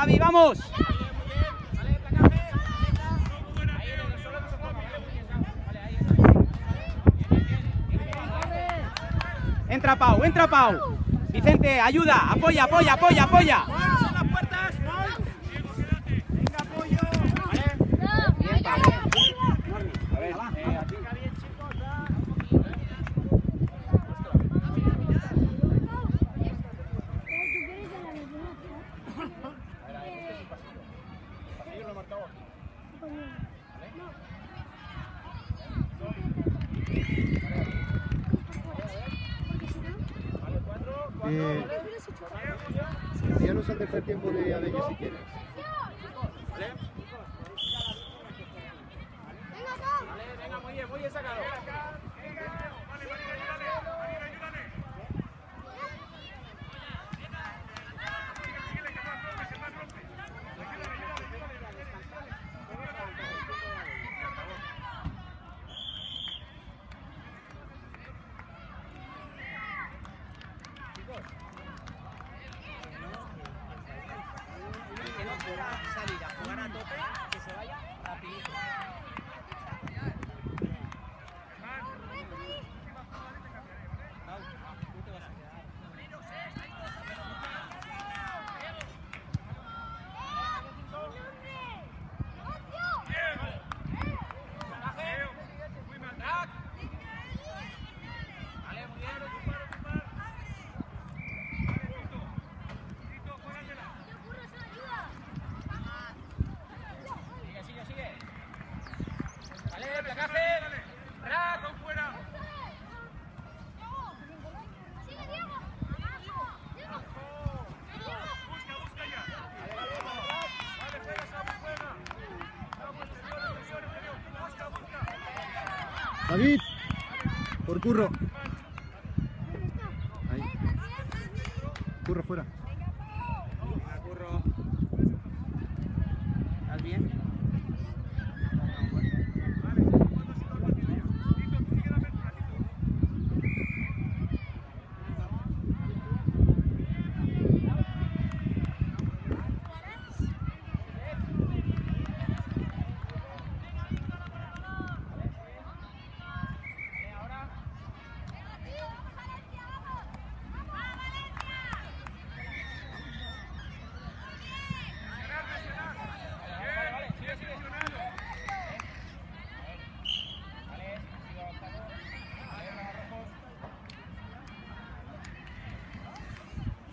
Javi, vamos. Entra Pau, entra Pau. Vicente, ayuda, apoya, apoya, apoya, apoya. Ya no al tercer tiempo de Adelle si quieres. Venga, muy bien sacado. Salir a jugar a tope, que se vaya rapidito. David, por Curro. Ahí. Curro fuera. Curro. ¿Estás bien?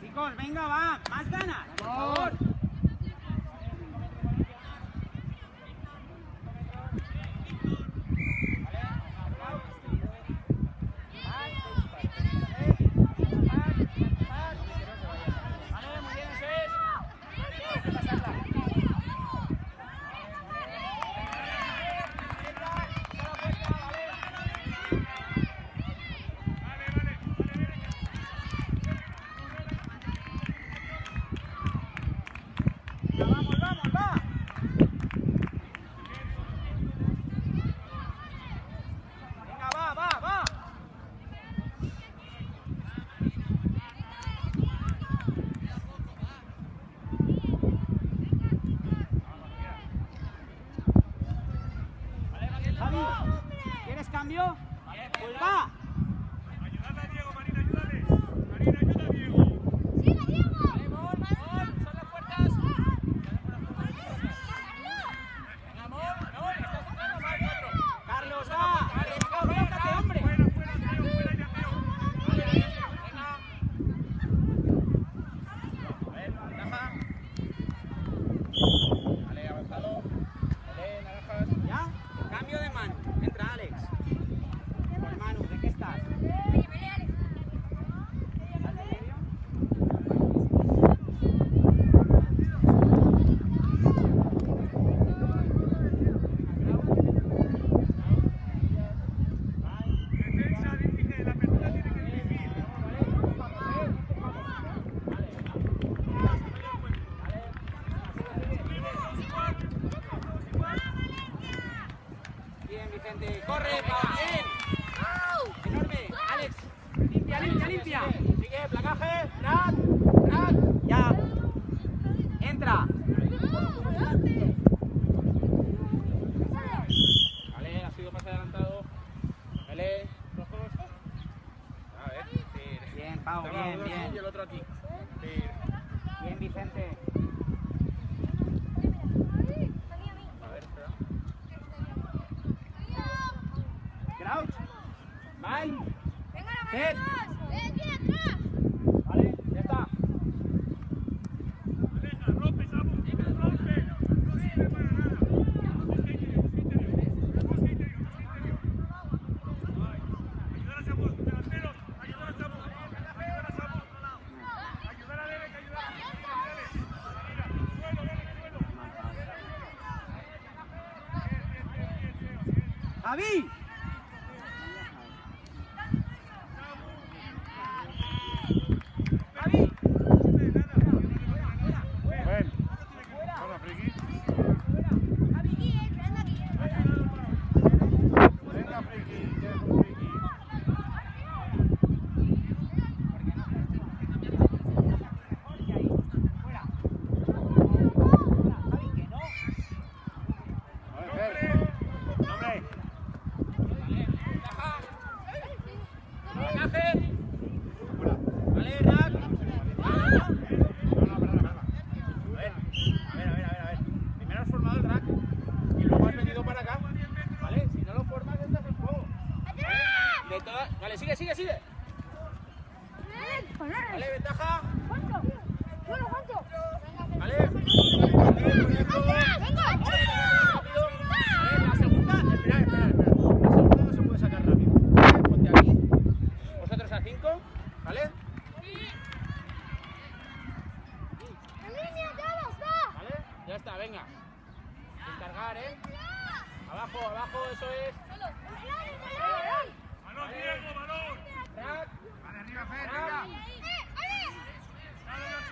Chicos, venga, va, más ganas, por favor. ¿Quieres cambio? Pues va. Ayúdale a Diego, Marina, ayúdale. Marina, ayuda a Diego. ¡Sigue, Diego! Vale, gol, son las puertas. Venga, Mol, estás jugando más cuatro. Carlos, va. Colócate, hombre. Fuera, Teo, fuera ya, Teo. Venga. A ver, ventaja. Vale, avanzado. Vale, naranjas. ¿Ya? Cambio de mano. Entra Alex. Manu, ¿de qué estás? ¿Estás de medio? Defensa, dirige, la pelota tiene que dirigir. Bien, Vicente. Corre, bien. Enorme. Alex. Limpia, limpia, limpia. Sigue, placaje. Rat. Ya. Entra. Set. Vale, ya está. Aleja, rompe, Samu, rompe. No sirve para nada. Busca interior. Ay, ayudar a Samu, delanteros, ayudar a Samu. Ayudar a Derek, ayudar a Derek. Suelo. Javi. Ven. Hola, Friki. Venga, Friki. Hombre. Vale, Rack. A ver. Primero has formado el rack y luego has venido para acá. ¿Vale? Si no lo formas, estás en juego. De todas... Vale, sigue. Vale, ventaja. Vale. La segunda... Espera. La segunda no se puede sacar rápido. Vale, ponte aquí. Vosotros a 5. ¿Vale? ¿Vale? Ya está, venga. Descargar, Abajo, eso es. Balón, Diego, balón. Rack. Vale, arriba, Fer, Rack. venga. Dale,